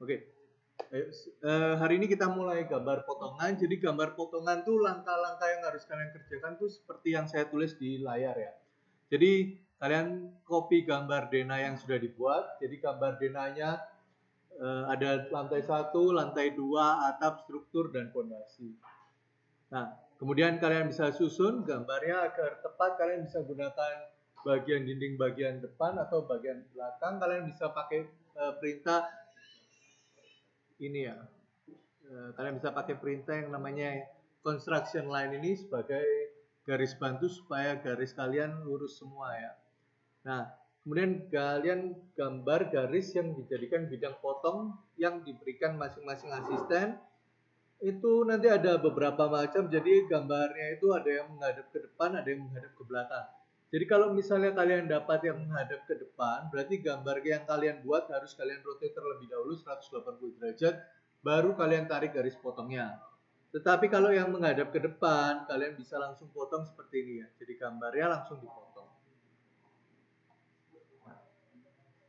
Oke. Hari ini kita mulai gambar potongan. Jadi gambar potongan tuh langkah-langkah yang harus kalian kerjakan tuh seperti yang saya tulis di layar ya. Jadi kalian copy gambar denah yang sudah dibuat. Jadi gambar denahnya ada lantai 1, lantai 2, atap, struktur, dan fondasi. Nah, kemudian kalian bisa susun gambarnya agar tepat. Kalian bisa gunakan bagian dinding bagian depan atau bagian belakang. Kalian bisa pakai perintah ini ya. Kalian bisa pakai perintah yang namanya construction line ini sebagai garis bantu supaya garis kalian lurus semua ya. Nah, kemudian kalian gambar garis yang dijadikan bidang potong yang diberikan masing-masing asisten. Itu nanti ada beberapa macam, jadi gambarnya itu ada yang menghadap ke depan, ada yang menghadap ke belakang. Jadi kalau misalnya kalian dapat yang menghadap ke depan, berarti gambar yang kalian buat harus kalian rotate terlebih dahulu 180 derajat, baru kalian tarik garis potongnya. Tetapi kalau yang menghadap ke depan, kalian bisa langsung potong seperti ini ya. Jadi gambarnya langsung dipotong.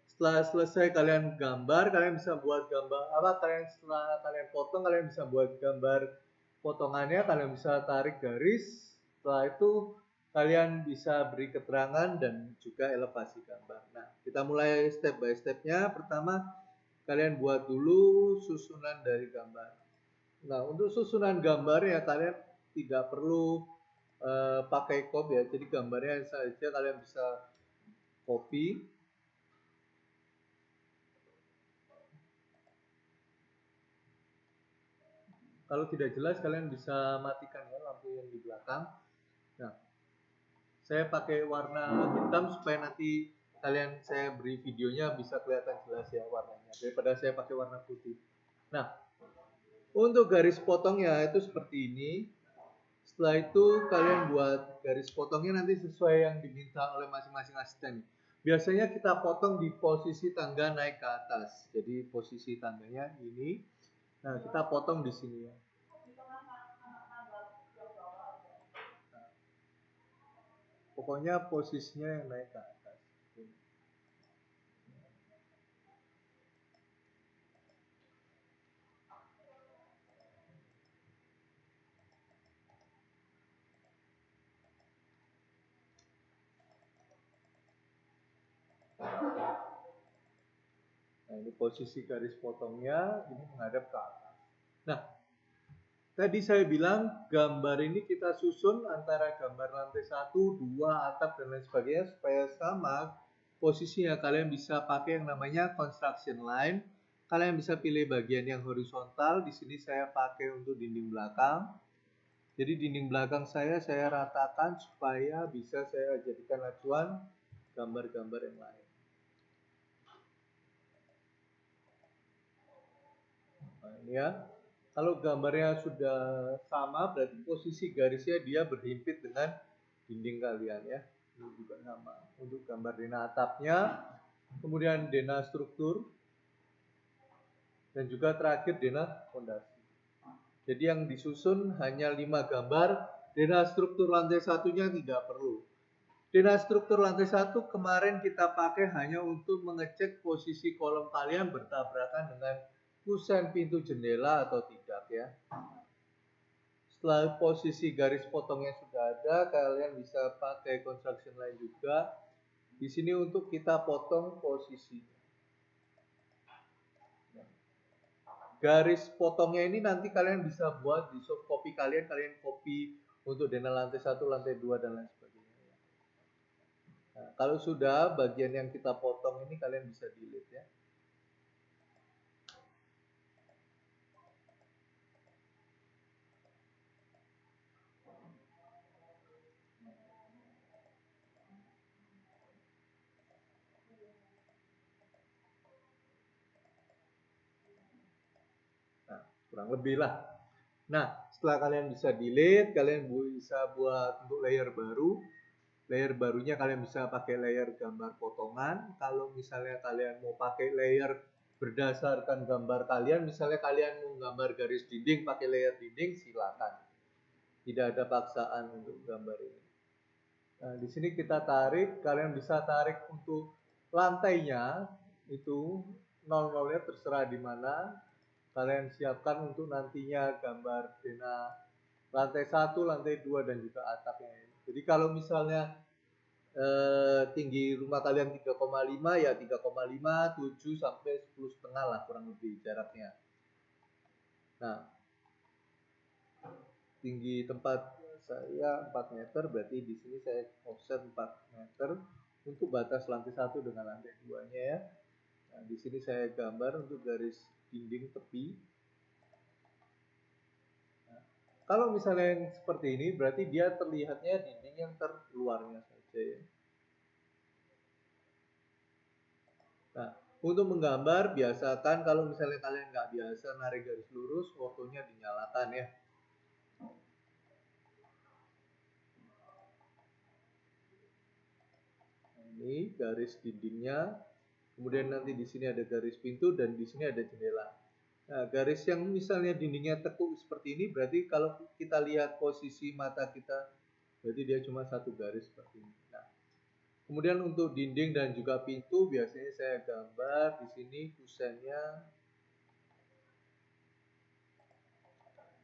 Setelah selesai kalian gambar, kalian bisa buat gambar setelah kalian potong, kalian bisa buat gambar potongannya, kalian bisa tarik garis. Setelah itu kalian bisa beri keterangan dan juga elevasi gambar. Nah, kita mulai step by stepnya. Pertama, kalian buat dulu susunan dari gambar. Nah, untuk susunan gambar ya kalian tidak perlu pakai copy ya. Jadi gambarnya saja kalian bisa copy. Kalau tidak jelas kalian bisa matikan ya lampu yang di belakang. Nah, saya pakai warna hitam supaya nanti saya beri videonya bisa kelihatan jelas ya warnanya daripada saya pakai warna putih. Nah, untuk garis potongnya itu seperti ini. Setelah itu kalian buat garis potongnya nanti sesuai yang diminta oleh masing-masing asisten. Biasanya kita potong di posisi tangga naik ke atas. Jadi posisi tangganya ini. Nah, kita potong di sini ya. Pokoknya posisinya yang naik ke atas. Nah, ini posisi garis potongnya, ini menghadap ke atas. Nah, tadi saya bilang gambar ini kita susun antara gambar lantai 1, 2, atap, dan lain sebagainya supaya sama posisinya. Kalian bisa pakai yang namanya construction line. Kalian bisa pilih bagian yang horizontal. Di sini saya pakai untuk dinding belakang. Jadi dinding belakang saya ratakan supaya bisa saya jadikan acuan gambar-gambar yang lain. Nah, ini ya. Kalau gambarnya sudah sama, berarti posisi garisnya dia berhimpit dengan dinding kalian ya. Ini juga sama. Untuk gambar denah atapnya, kemudian denah struktur, dan juga terakhir denah fondasi. Jadi yang disusun hanya 5 gambar, denah struktur lantai satunya tidak perlu. Denah struktur lantai 1 kemarin kita pakai hanya untuk mengecek posisi kolom kalian bertabrakan dengan kusen pintu jendela atau tidak ya. Setelah posisi garis potongnya sudah ada, kalian bisa pakai construction line juga. Di sini untuk kita potong posisi. Garis potongnya ini nanti kalian bisa buat di soft copy kalian copy untuk denah lantai 1, lantai 2, dan lain sebagainya. Nah, kalau sudah bagian yang kita potong ini kalian bisa delete ya. Nah, kurang lebih lah. Nah, setelah kalian bisa delete, kalian bisa buat untuk layer baru. Layer barunya kalian bisa pakai layer gambar potongan. Kalau misalnya kalian mau pakai layer berdasarkan gambar kalian, misalnya kalian mau gambar garis dinding pakai layer dinding, silakan. Tidak ada paksaan untuk gambar ini. Nah, di sini kita tarik, kalian bisa tarik untuk lantainya itu nol-nolnya terserah di mana kalian siapkan untuk nantinya gambar zona lantai 1, lantai 2 dan juga atapnya. Jadi kalau misalnya tinggi rumah kalian 3,5 ya 3,5, 7 sampai 10,5 lah kurang lebih jaraknya. Nah, tinggi tempat saya 4 meter, berarti di sini saya offset 4 meter untuk batas lantai 1 dengan lantai 2-nya ya. Nah, di sini saya gambar untuk garis dinding tepi. Nah, kalau misalnya yang seperti ini, berarti dia terlihatnya dinding yang terluarnya saja ya. Nah, untuk menggambar biasakan kalau misalnya kalian nggak biasa narik garis lurus, fotonya dinyalakan ya. Ini garis dindingnya, kemudian nanti di sini ada garis pintu dan di sini ada jendela. Nah, garis yang misalnya dindingnya tekuk seperti ini, berarti kalau kita lihat posisi mata kita, berarti dia cuma satu garis seperti ini. Nah, kemudian untuk dinding dan juga pintu, biasanya saya gambar di sini kusennya.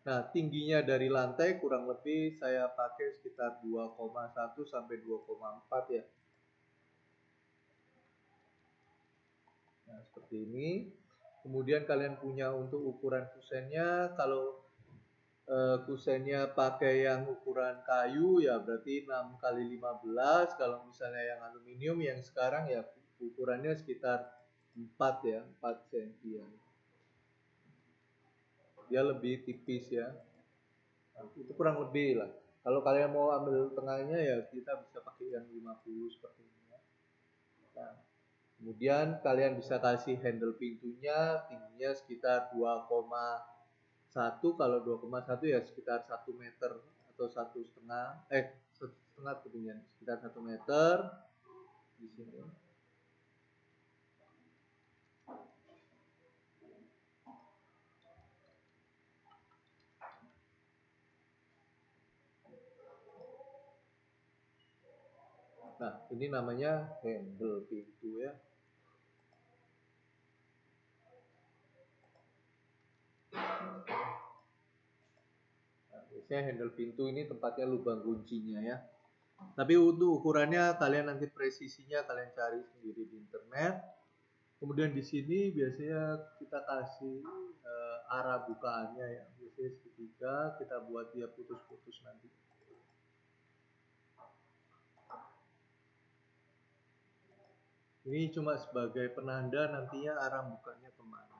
Nah, tingginya dari lantai kurang lebih saya pakai sekitar 2,1 sampai 2,4 ya. Nah, seperti ini. Kemudian kalian punya untuk ukuran kusennya, kalau kusennya pakai yang ukuran kayu ya berarti 6 kali 15. Kalau misalnya yang aluminium yang sekarang ya ukurannya sekitar 4 ya, 4 cm ya. Dia lebih tipis ya. Nah, itu kurang lebih lah. Kalau kalian mau ambil tengahnya ya kita bisa pakai yang 50 seperti ini ya. Nah, kemudian kalian bisa kasih handle pintunya tingginya sekitar 2,1. Kalau 2,1 ya sekitar 1 meter atau 1,5 1,5 ketinggian sekitar 1 meter di sini. Nah, ini namanya handle pintu ya. Nah, biasanya handle pintu ini tempatnya lubang kuncinya ya. Tapi untuk ukurannya kalian nanti presisinya kalian cari sendiri di internet. Kemudian di sini biasanya kita kasih arah bukaannya ya. Biasanya segitiga kita buat dia putus-putus nanti. Ini cuma sebagai penanda nantinya arah bukanya kemana.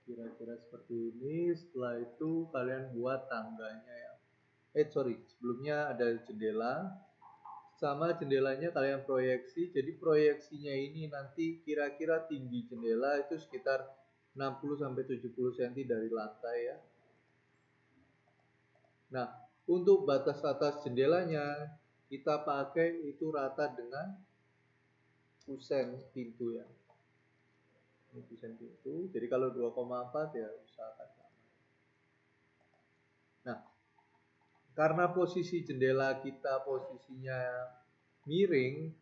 Kira-kira seperti ini. Setelah itu kalian buat tangganya ya. Sebelumnya ada jendela. Sama jendelanya kalian proyeksi. Jadi proyeksinya ini nanti kira-kira tinggi jendela itu sekitar 60 sampai 70 cm dari lantai ya. Nah, untuk batas atas jendelanya kita pakai itu rata dengan kusen pintu ya. Ini kusen pintu. Jadi kalau 2,4 ya usahakan sama. Nah, karena posisi jendela kita posisinya miring,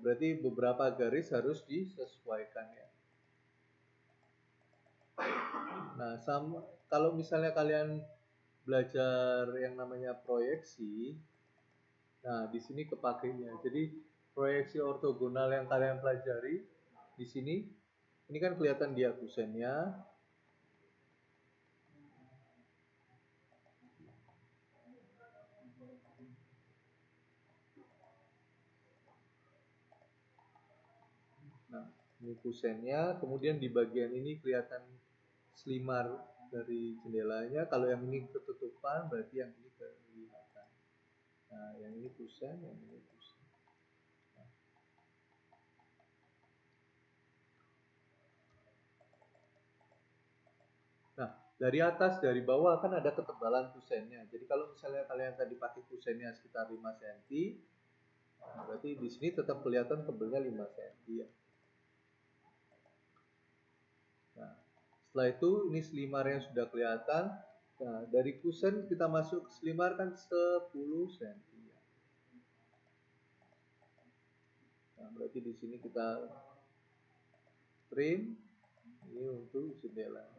berarti beberapa garis harus disesuaikan ya. Nah, kalau misalnya kalian belajar yang namanya proyeksi, nah di sini kepakainya. Jadi proyeksi ortogonal yang kalian pelajari di sini, ini kan kelihatan dia kusennya. Nah, ini kusennya. Kemudian di bagian ini kelihatan selimar dari jendelanya. Kalau yang ini ketutupan, berarti yang ini kelihatan. Nah, yang ini kusen, yang ini kusen. Nah, dari atas, dari bawah kan ada ketebalan kusennya. Jadi kalau misalnya kalian tadi pakai kusennya sekitar 5 cm, nah berarti di sini tetap kelihatan tebelnya 5 cm ya. Setelah itu ini selimar yang sudah kelihatan. Nah, dari kusen kita masuk ke selimar kan 10 cm. Nah, berarti di sini kita trim ini untuk jendela.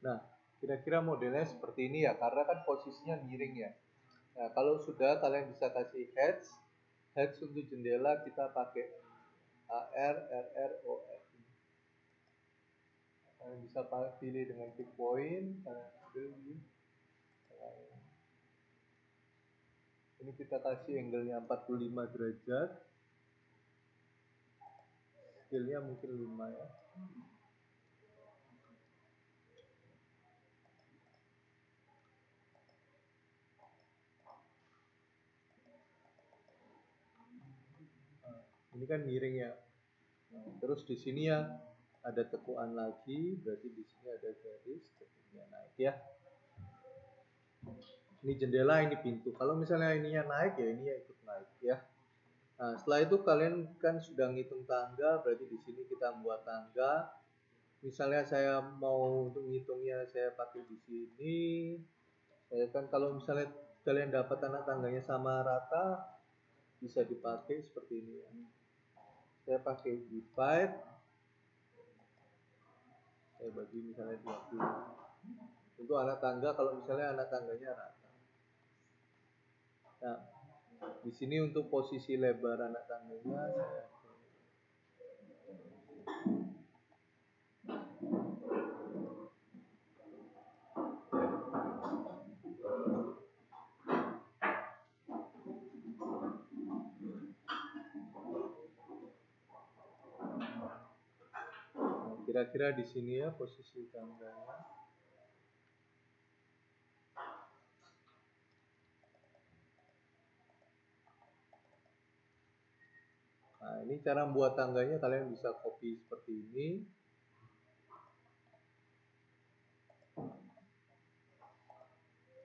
Nah, kira-kira modelnya seperti ini ya, karena kan posisinya miring ya. Nah, kalau sudah kalian bisa kasih hedge untuk jendela kita pakai AR, RR, OR. Kalian bisa pilih dengan pick point, kalian ambil ini. Ini kita kasih angle-nya 45 derajat. Scale-nya mungkin 5 ya. Ini kan miring ya. Nah, terus di sini ya ada tekuan lagi, berarti di sini ada garis tekuannya naik ya. Ini jendela, ini pintu. Kalau misalnya ininya naik ya ini ya ikut naik ya. Nah, setelah itu kalian kan sudah ngitung tangga, berarti di sini kita buat tangga. Misalnya saya mau untuk ngitungnya saya pakai di sini. Saya kan kalau misalnya kalian dapat anak tangganya sama rata, bisa dipakai seperti ini ya. Saya pakai divide, saya bagi misalnya 20. Untuk anak tangga kalau misalnya anak tangganya rata. Nah, di sini untuk posisi lebar anak tangganya saya kira-kira di sini ya posisi tangganya. Nah, ini cara membuat tangganya, kalian bisa copy seperti ini.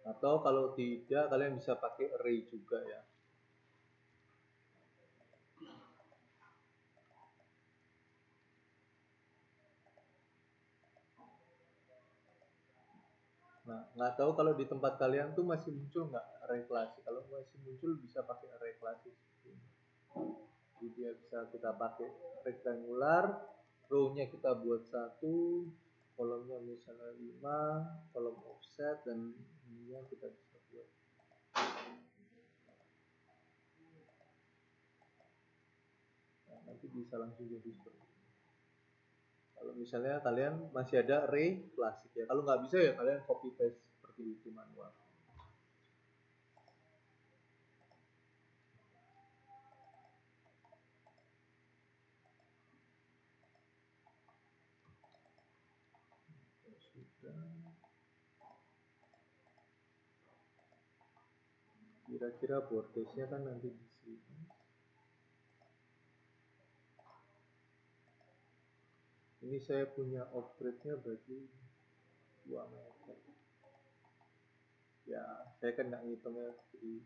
Atau kalau tidak, kalian bisa pakai array juga ya. Nah, nggak tahu kalau di tempat kalian tuh masih muncul nggak array klasik. Kalau masih muncul bisa pakai array klasik. Jadi dia bisa kita pakai rectangular, row-nya kita buat 1, kolomnya misalnya 5, kolom offset, dan ini yang kita bisa buat. Nah, nanti bisa langsung jadi seperti ini. Kalau misalnya kalian masih ada array klasik ya. Kalau nggak bisa ya kalian copy paste seperti itu manual. Kira-kira bordesnya kan nanti di sini. Ini saya punya upgrade-nya berarti 2 meter. Ya, saya kan nggak ngitungnya jadi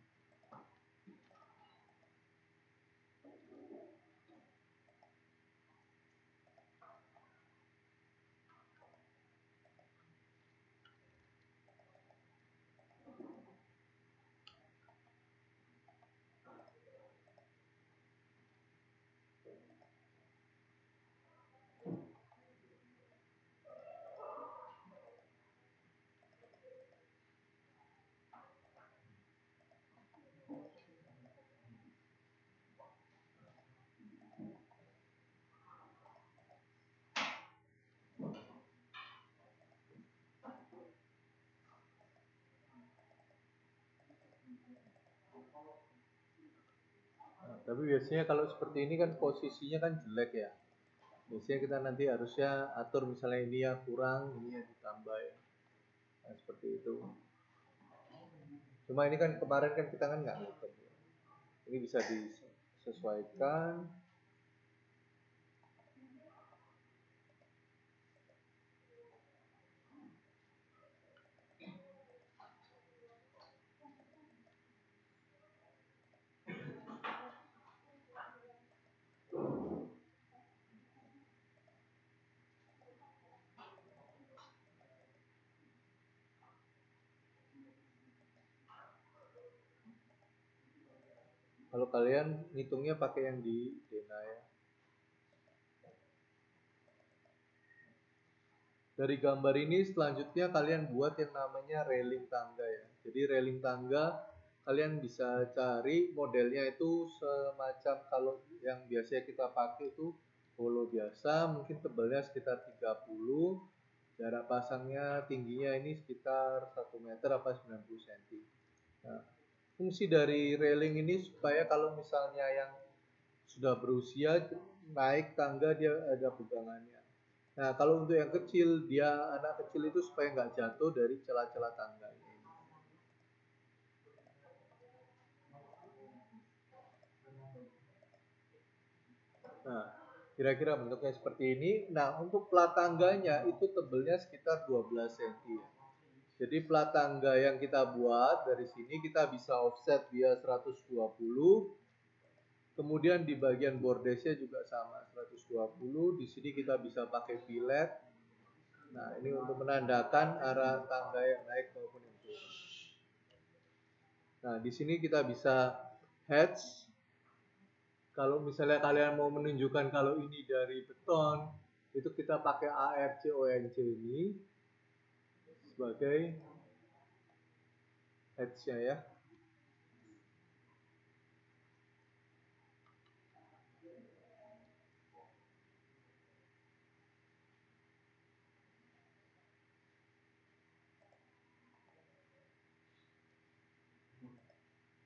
tapi biasanya kalau seperti ini kan posisinya kan jelek ya. Biasanya kita nanti harusnya atur misalnya ini ya kurang, ini ya ditambah ya. Nah, seperti itu. Cuma ini kan kemarin kan kita kan nggak ngitung. Ini bisa disesuaikan. Kalau kalian ngitungnya pakai yang di Dena ya. Dari gambar ini selanjutnya kalian buat yang namanya railing tangga ya. Jadi railing tangga kalian bisa cari modelnya itu semacam kalau yang biasanya kita pakai itu polo biasa, mungkin tebalnya sekitar 30, jarak pasangnya tingginya ini sekitar 1 meter apa 90 cm. Nah, fungsi dari railing ini supaya kalau misalnya yang sudah berusia naik tangga dia ada pegangannya. Nah, kalau untuk yang kecil, dia anak kecil itu supaya nggak jatuh dari celah-celah tangga ini. Nah, kira-kira bentuknya seperti ini. Nah, untuk plat tangganya itu tebelnya sekitar 12 cm. Jadi plat tangga yang kita buat dari sini kita bisa offset dia 120. Kemudian di bagian bordesnya juga sama 120. Di sini kita bisa pakai fillet. Nah, ini untuk menandakan arah tangga yang naik maupun yang turun. Nah, di sini kita bisa hatch. Kalau misalnya kalian mau menunjukkan kalau ini dari beton, itu kita pakai ARCONC ini sebagai hatch-nya ya.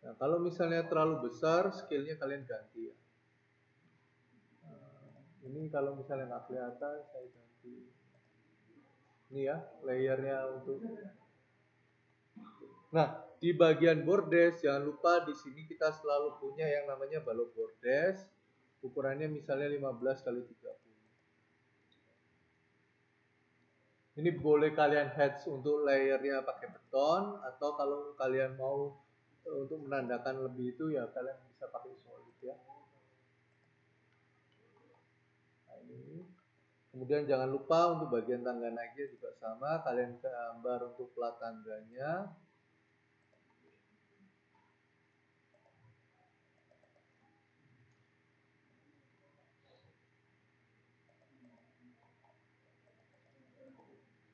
Nah, kalau misalnya terlalu besar, scale-nya kalian ganti ya. Ini kalau misalnya nggak kelihatan, saya ganti. Ini ya, layernya untuk. Nah, di bagian bordes, jangan lupa di sini kita selalu punya yang namanya balok bordes. Ukurannya misalnya 15 kali 30. Ini boleh kalian hatch untuk layernya pakai beton, atau kalau kalian mau untuk menandakan lebih itu ya kalian bisa pakai solid ya. Nah, ini. Kemudian jangan lupa untuk bagian tangga naiknya juga sama, kalian gambar untuk plat tangganya.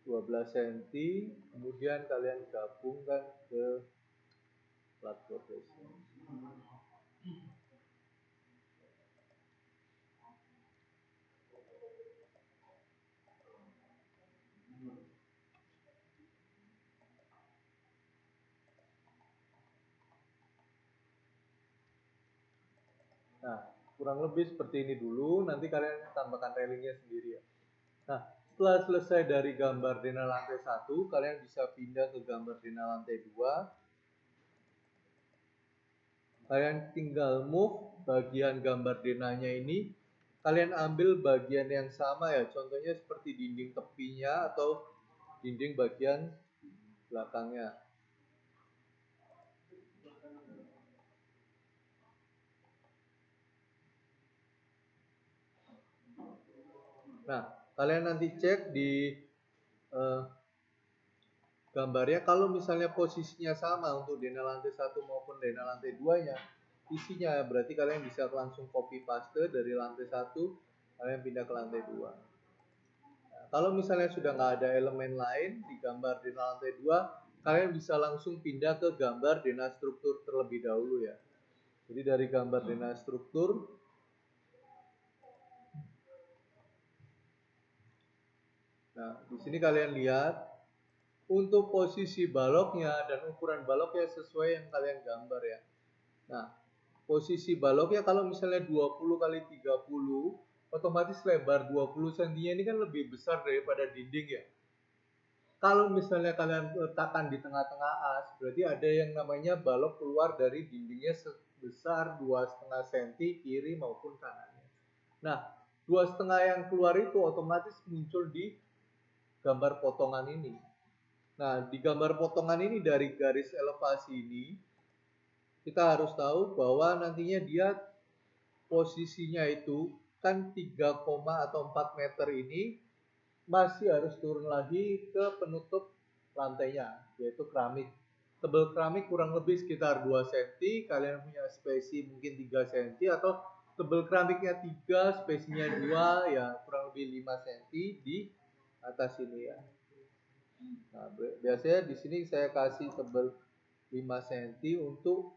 Dua 12 cm, kemudian kalian gabungkan ke plat bordesnya. Nah, kurang lebih seperti ini dulu, nanti kalian tambahkan railingnya sendiri ya. Nah, setelah selesai dari gambar dena lantai 1, kalian bisa pindah ke gambar dena lantai 2. Kalian tinggal move bagian gambar denanya ini, kalian ambil bagian yang sama ya, contohnya seperti dinding tepinya atau dinding bagian belakangnya. Nah, kalian nanti cek di gambarnya, kalau misalnya posisinya sama untuk dena lantai 1 maupun dena lantai 2-nya, isinya berarti kalian bisa langsung copy paste dari lantai 1, kalian pindah ke lantai 2. Nah, kalau misalnya sudah nggak ada elemen lain di gambar dena lantai 2, kalian bisa langsung pindah ke gambar dena struktur terlebih dahulu ya. Jadi dari gambar dena struktur, nah di sini kalian lihat untuk posisi baloknya dan ukuran baloknya sesuai yang kalian gambar ya. Nah, posisi baloknya kalau misalnya 20 kali 30, otomatis lebar 20 cm ini kan lebih besar daripada dinding ya. Kalau misalnya kalian letakkan di tengah-tengah as, berarti ada yang namanya balok keluar dari dindingnya sebesar 2,5 cm kiri maupun kanannya. Nah, 2,5 yang keluar itu otomatis muncul di gambar potongan ini. Nah, di gambar potongan ini dari garis elevasi ini, kita harus tahu bahwa nantinya dia posisinya itu kan 3, atau 4 meter ini masih harus turun lagi ke penutup lantainya, yaitu keramik. tebal keramik kurang lebih sekitar 2 cm, kalian punya spesi mungkin 3 cm, atau tebal keramiknya 3, spesinya 2, ya kurang lebih 5 cm di atas ini ya. Nah, biasanya di sini saya kasih tebal 5 cm untuk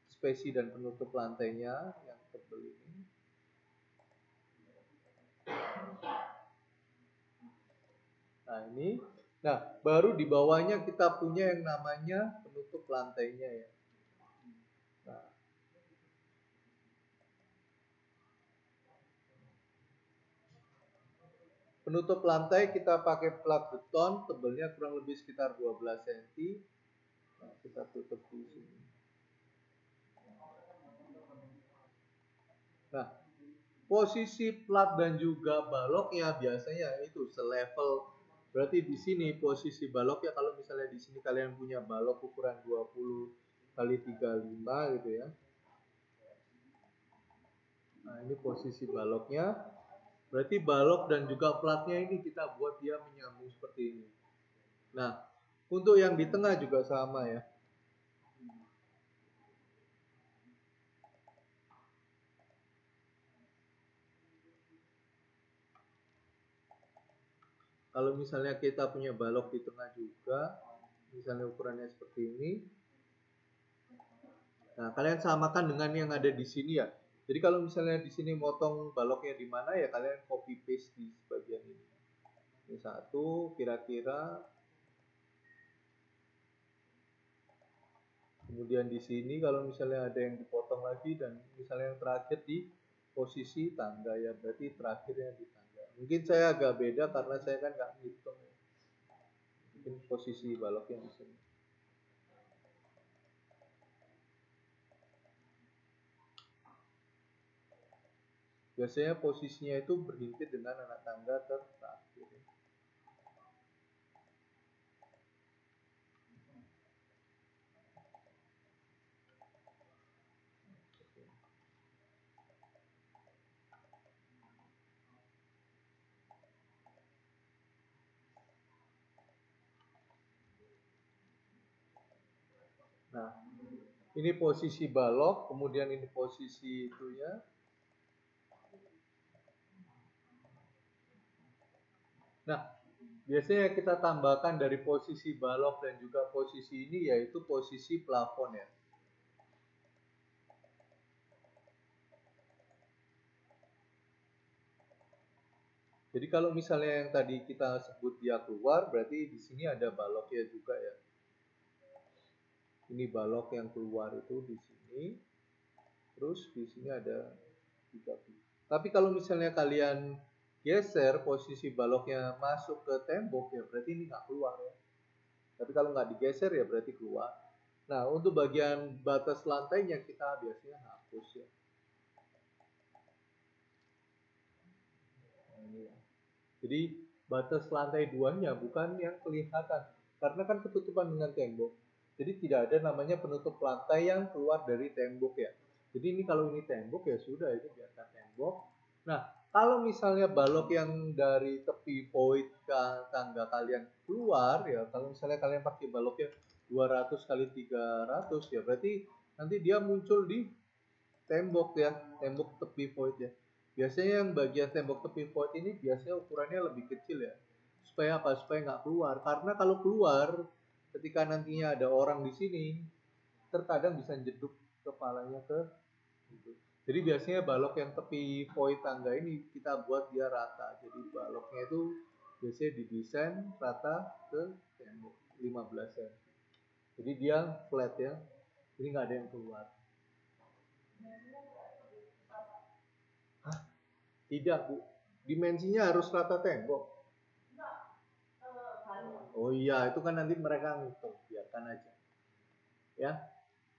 spesi dan penutup lantainya yang tebal ini. Nah ini, nah baru di bawahnya kita punya yang namanya penutup lantainya ya. Nah, penutup lantai kita pakai plak beton, tebelnya kurang lebih sekitar 12 cm. Nah, kita tutup di sini. Nah, posisi plat dan juga baloknya biasanya itu selevel. Berarti di sini posisi baloknya, kalau misalnya di sini kalian punya balok ukuran 20 kali 35 gitu ya. Nah, ini posisi baloknya. Berarti balok dan juga platnya ini kita buat dia menyambung seperti ini. Nah, untuk yang di tengah juga sama ya. Kalau misalnya kita punya balok di tengah juga, misalnya ukurannya seperti ini. Nah, kalian samakan dengan yang ada di sini ya. Jadi kalau misalnya di sini motong baloknya di mana ya, kalian copy paste di bagian ini. Ini satu, kira-kira. Kemudian di sini kalau misalnya ada yang dipotong lagi, dan misalnya yang terakhir di posisi tangga ya, berarti terakhirnya di tangga. Mungkin saya agak beda karena saya kan nggak ngitung. Mungkin posisi baloknya di sini. Biasanya posisinya itu berhimpit dengan anak tangga terakhir. Nah, ini posisi balok, kemudian ini posisi itunya. Nah, biasanya kita tambahkan dari posisi balok dan juga posisi ini, yaitu posisi plafon ya. Jadi kalau misalnya yang tadi kita sebut dia keluar, berarti di sini ada baloknya juga ya. Ini balok yang keluar itu di sini. Terus di sini ada 3. Tapi kalau misalnya kalian geser posisi baloknya masuk ke tembok ya, berarti ini nggak keluar ya. Tapi kalau nggak digeser ya berarti keluar. Nah, untuk bagian batas lantainya kita biasanya hapus ya. Nah, ini ya. Jadi batas lantai 2-nya bukan yang kelihatan, karena kan ketutupan dengan tembok. Jadi tidak ada namanya penutup lantai yang keluar dari tembok ya. Jadi ini kalau ini tembok ya sudah, itu biarkan tembok. Nah, kalau misalnya balok yang dari tepi void ke tangga kalian keluar ya, kalau misalnya kalian pakai baloknya 200 kali 300 ya, berarti nanti dia muncul di tembok ya, tembok tepi void ya. Biasanya yang bagian tembok tepi void ini biasanya ukurannya lebih kecil ya. Supaya apa? Supaya nggak keluar. Karena kalau keluar, ketika nantinya ada orang di sini, terkadang bisa jeduk kepalanya ke gitu. Jadi biasanya balok yang tepi void tangga ini kita buat dia rata. Jadi baloknya itu biasanya didesain rata ke tembok 15 cm. Jadi dia flat ya. Jadi nggak ada yang keluar. Hah? Tidak, Bu. Dimensinya harus rata tembok. Oh iya, itu kan nanti mereka ngitung, biarkan aja. Ya.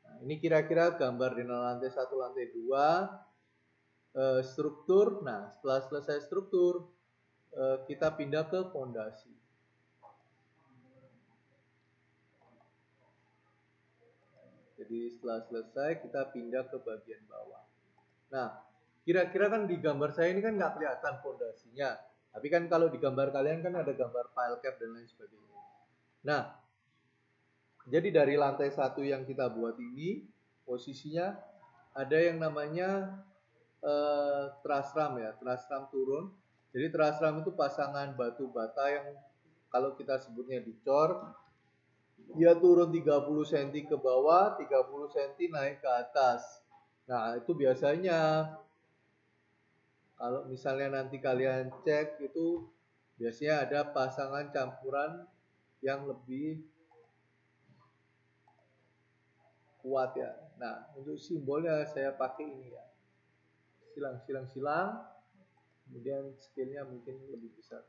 Nah, ini kira-kira gambar di lantai 1, lantai 2, struktur. Nah, setelah selesai struktur, kita pindah ke fondasi. Jadi setelah selesai kita pindah ke bagian bawah. Nah, kira-kira kan di gambar saya ini kan nggak kelihatan fondasinya. Tapi kan kalau di gambar kalian kan ada gambar file cap dan lain sebagainya. Nah, Jadi dari lantai 1 yang kita buat ini, posisinya ada yang namanya truss ram ya, truss ram turun. Jadi truss ram itu pasangan batu bata yang kalau kita sebutnya dicor, dia turun 30 cm ke bawah, 30 cm naik ke atas. Nah, itu biasanya kalau misalnya nanti kalian cek itu biasanya ada pasangan campuran yang lebih kuat ya. Nah, untuk simbolnya saya pakai ini ya. Silang, silang, silang. Kemudian scale-nya mungkin lebih besar.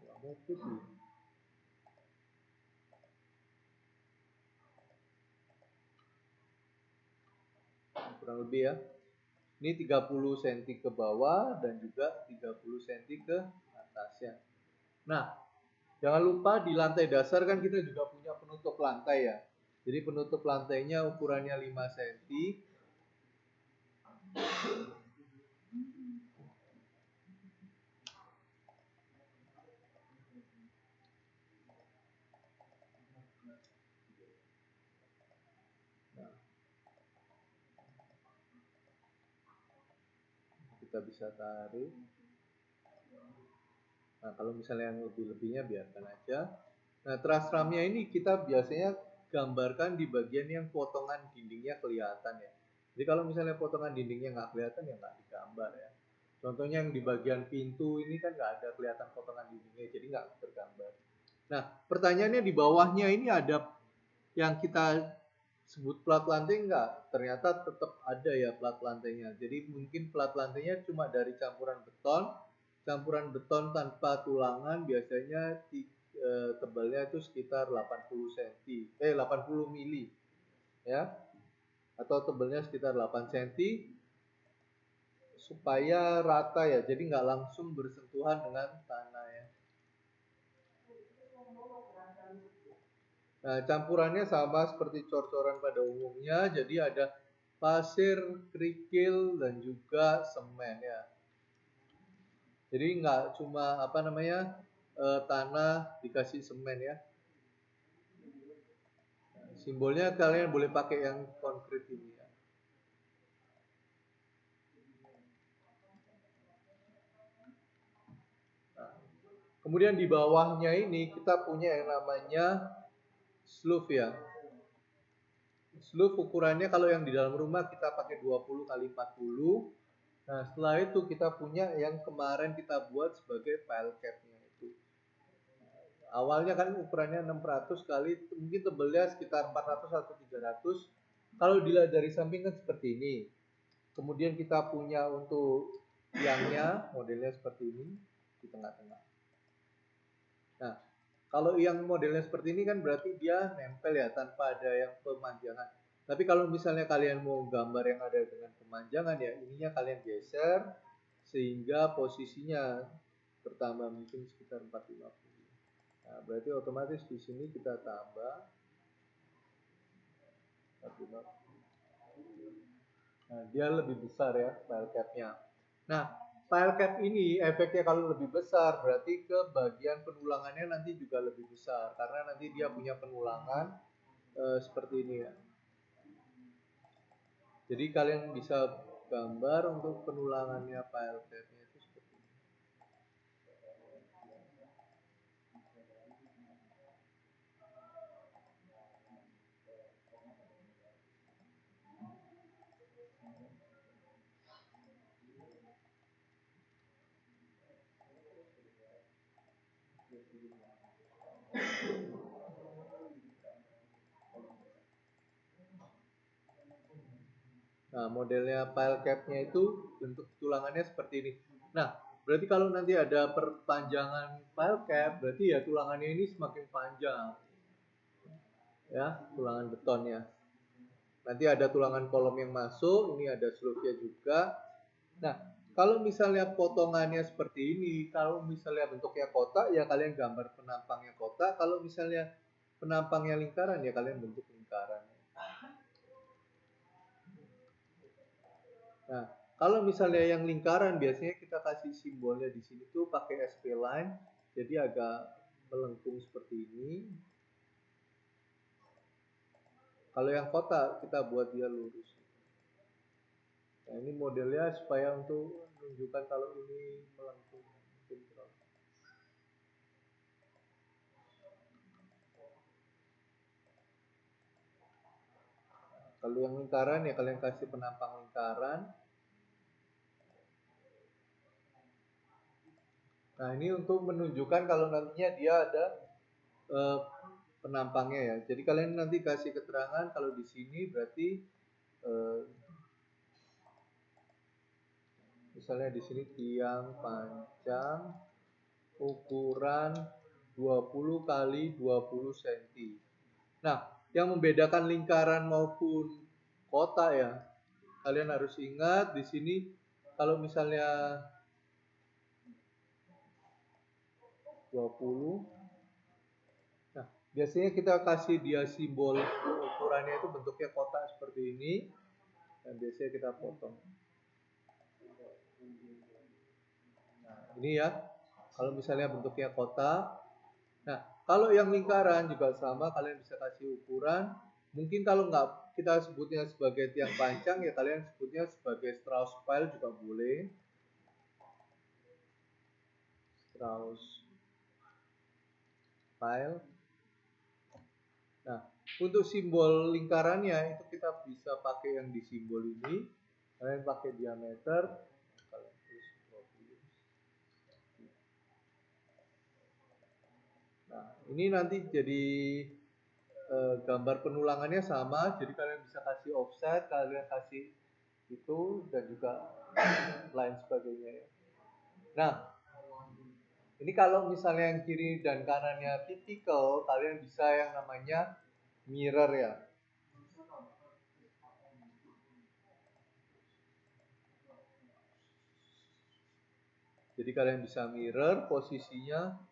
Warna putih. Kurang lebih ya. Ini 30 cm ke bawah dan juga 30 cm ke atasnya. Nah, jangan lupa di lantai dasar kan kita juga punya penutup lantai ya. Jadi penutup lantainya ukurannya 5 cm. Nah, kita bisa tarik. Nah, kalau misalnya yang lebih-lebihnya biarkan aja. Nah, truss ramnya ini kita biasanya gambarkan di bagian yang potongan dindingnya kelihatan ya. Jadi kalau misalnya potongan dindingnya nggak kelihatan ya nggak digambar ya. Contohnya yang di bagian pintu ini kan nggak ada kelihatan potongan dindingnya, jadi nggak tergambar. Nah, pertanyaannya di bawahnya ini ada yang kita sebut plat lantai enggak? Ternyata tetap ada ya plat lantainya. Jadi mungkin plat lantainya cuma dari campuran beton tanpa tulangan biasanya tebalnya itu sekitar 80 cm, 80 mili ya, atau tebalnya sekitar 8 cm supaya rata ya, jadi nggak langsung bersentuhan dengan tanah ya. Nah, campurannya sama seperti cor-coran pada umumnya, jadi ada pasir, kerikil, dan juga semen ya. Jadi nggak cuma apa namanya tanah dikasih semen ya. Nah, simbolnya kalian boleh pakai yang konkret ini ya. Nah, kemudian di bawahnya ini kita punya yang namanya sloof ya. Sloof ukurannya kalau yang di dalam rumah kita pakai 20 kali 40. Nah, setelah itu kita punya yang kemarin kita buat sebagai file cap-nya itu. Awalnya kan ukurannya 600 kali, mungkin tebelnya sekitar 400 atau 300. Kalau dilihat dari samping kan seperti ini. Kemudian kita punya untuk tiangnya, modelnya seperti ini di tengah-tengah. Nah, kalau yang modelnya seperti ini kan berarti dia nempel ya tanpa ada yang pemanjangan. Tapi kalau misalnya kalian mau gambar yang ada dengan pemanjangan ya ininya kalian geser sehingga posisinya bertambah mungkin sekitar 450. Nah, berarti otomatis di sini kita tambah 450. Nah, dia lebih besar ya file cap-nya. Nah, file cap ini efeknya kalau lebih besar berarti ke bagian penulangannya nanti juga lebih besar karena nanti dia punya penulangan seperti ini ya. Jadi kalian bisa gambar untuk penulangannya file cap-nya itu seperti ini. Nah, modelnya file cap-nya itu bentuk tulangannya seperti ini. Nah, berarti kalau nanti ada perpanjangan file cap, berarti ya tulangannya ini semakin panjang. Ya, tulangan betonnya. Nanti ada tulangan kolom yang masuk, ini ada slope-nya juga. Nah, kalau misalnya potongannya seperti ini, kalau misalnya bentuknya kotak, ya kalian gambar penampangnya kotak. Kalau misalnya penampangnya lingkaran, ya kalian bentuk lingkaran. Nah, kalau misalnya yang lingkaran biasanya kita kasih simbolnya di sini tuh pakai SP line, jadi agak melengkung seperti ini. Kalau yang kotak kita buat dia lurus. Nah, ini modelnya supaya untuk menunjukkan kalau ini melengkung. Kalau yang lingkaran ya kalian kasih penampang lingkaran. Nah, ini untuk menunjukkan kalau nantinya dia ada penampangnya ya. Jadi kalian nanti kasih keterangan kalau di sini berarti misalnya di sini tiang panjang ukuran 20 kali 20 cm. Nah, yang membedakan lingkaran maupun kotak ya, kalian harus ingat di sini kalau misalnya 20. Nah, biasanya kita kasih dia simbol ukurannya itu bentuknya kotak seperti ini dan biasanya kita potong. Nah, ini ya. Kalau misalnya bentuknya kotak. Nah, kalau yang lingkaran juga sama, kalian bisa kasih ukuran. Mungkin kalau nggak kita sebutnya sebagai tiang panjang, ya kalian sebutnya sebagai Strauss pile juga boleh. Strauss pile. Nah, untuk simbol lingkarannya itu kita bisa pakai yang di simbol ini. Kalian pakai diameter. Nah, ini nanti jadi gambar penulangannya sama, jadi kalian bisa kasih offset, kalian kasih itu dan juga lain sebagainya ya. Nah, ini kalau misalnya yang kiri dan kanannya tipikal, kalian bisa yang namanya mirror ya. Jadi kalian bisa mirror posisinya.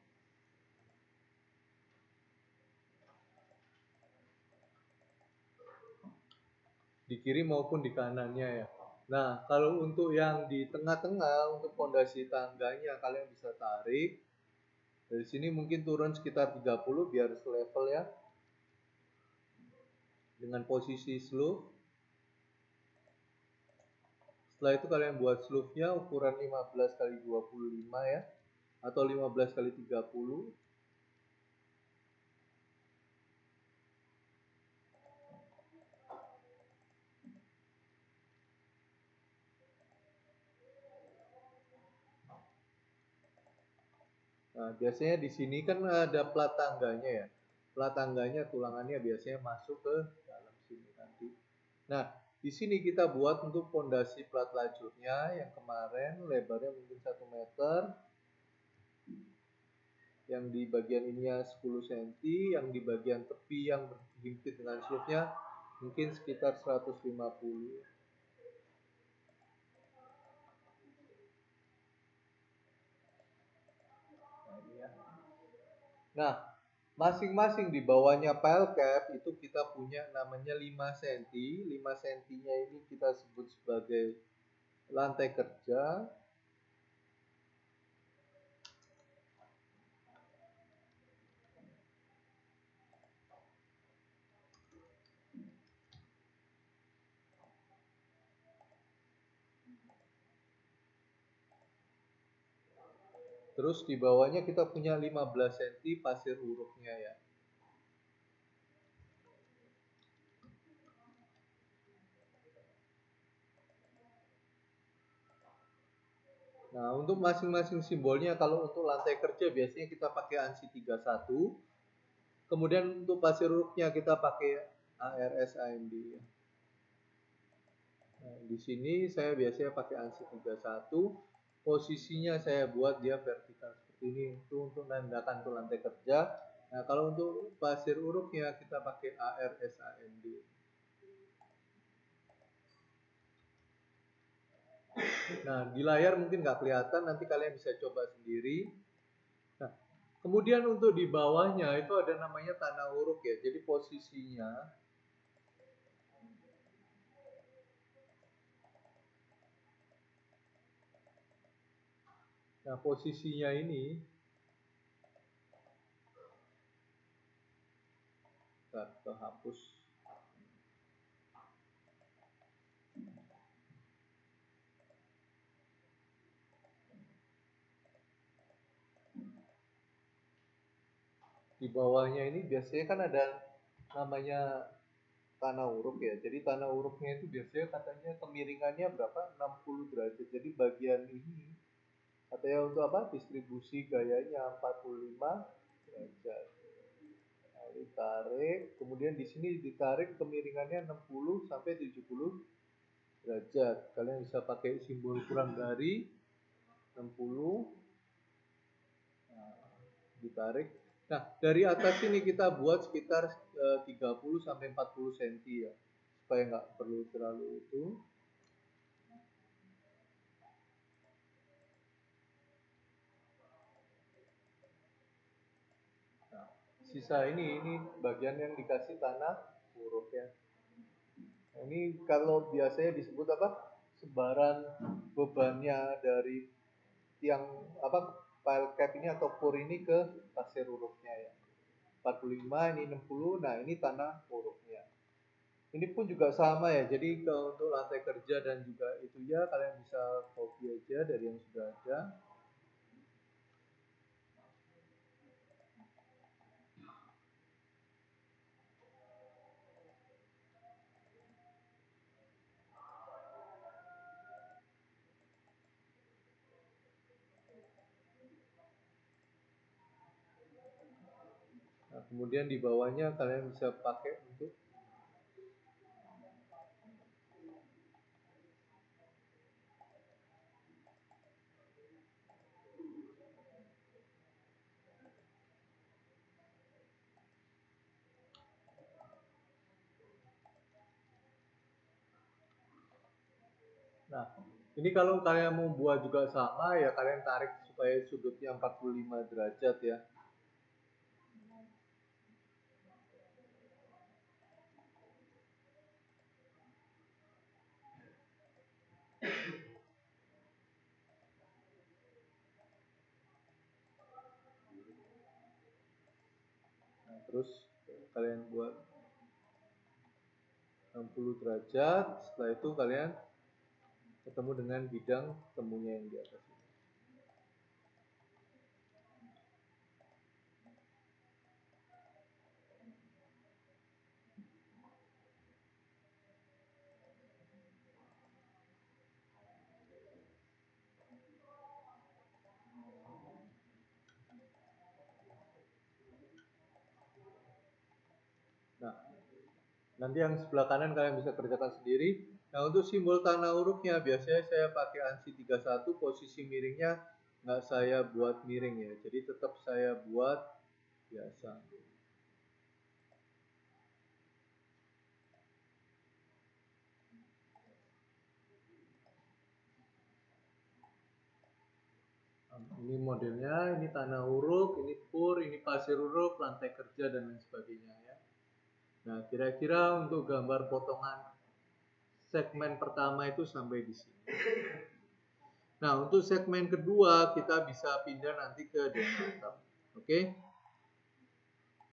Di kiri maupun di kanannya ya. Nah, kalau untuk yang di tengah-tengah untuk pondasi tangganya kalian bisa tarik. Dari sini mungkin turun sekitar 30 biar selevel ya. Dengan posisi slope. Setelah itu kalian buat slope-nya ukuran 15 kali 25 ya. Atau 15 kali 30. Nah, biasanya di sini kan ada plat tangganya ya. Plat tangganya tulangannya biasanya masuk ke dalam sini nanti. Nah, di sini kita buat untuk pondasi plat lajurnya yang kemarin lebarnya mungkin 1 meter. Yang di bagian ininya 10 cm, yang di bagian tepi yang berhimpit dengan slope-nya mungkin sekitar 150. Nah, masing-masing di bawahnya pile cap itu kita punya namanya 5 cm. 5 cm-nya ini kita sebut sebagai lantai kerja. Terus di bawahnya kita punya 15 cm pasir urupnya ya. Nah, untuk masing-masing simbolnya kalau untuk lantai kerja biasanya kita pakai ANSI 31. Kemudian untuk pasir urupnya kita pakai ARS AMD. Nah, di sini saya biasanya pakai ANSI 31. Posisinya saya buat dia vertikal seperti ini itu untuk menandakan tuh lantai kerja. Nah, kalau untuk pasir urupnya kita pakai ARS AMD. Nah, di layar mungkin nggak kelihatan, nanti kalian bisa coba sendiri. Nah, kemudian untuk di bawahnya itu ada namanya tanah uruk ya. Jadi posisinya Nah, posisinya ini kita hapus. Di bawahnya ini biasanya kan ada namanya tanah uruk ya. Jadi tanah uruknya itu biasanya katanya kemiringannya berapa? 60 derajat. Jadi bagian ini katanya untuk apa? Distribusi gayanya 45 derajat. Nah, ditarik, kemudian di sini ditarik kemiringannya 60 sampai 70 derajat. Kalian bisa pakai simbol kurang dari 60. Nah, ditarik. Nah, dari atas ini kita buat sekitar 30 sampai 40 cm ya. Supaya nggak perlu terlalu itu. Nah, sisa ini bagian yang dikasih tanah uruk ya. Nah, ini kalau biasanya disebut apa? Sebaran bebannya dari tiang apa pile cap ini atau pur ini ke pasir uruknya ya. 45 ini 60. Nah, ini tanah uruknya. Ini pun juga sama ya. Jadi kalau untuk lantai kerja dan juga itu ya kalian bisa copy aja dari yang sudah ada. Nah, kemudian di bawahnya kalian bisa pakai untuk nah, ini kalau kalian mau buat juga sama ya kalian tarik supaya sudutnya 45 derajat ya. Nah, terus kalian buat 60 derajat. Setelah itu kalian ketemu dengan bidang temunya yang di atas ini. Nah, nanti yang sebelah kanan kalian bisa kerjakan sendiri. Nah, untuk simbol tanah uruknya biasanya saya pakai ANSI 31, posisi miringnya nggak saya buat miring ya. Jadi tetap saya buat biasa. Ini modelnya, ini tanah uruk, ini pur, ini pasir uruk, lantai kerja dan lain sebagainya ya. Nah, kira-kira untuk gambar potongan segmen pertama itu sampai di sini. Nah, untuk segmen kedua kita bisa pindah nanti ke desktop. Oke?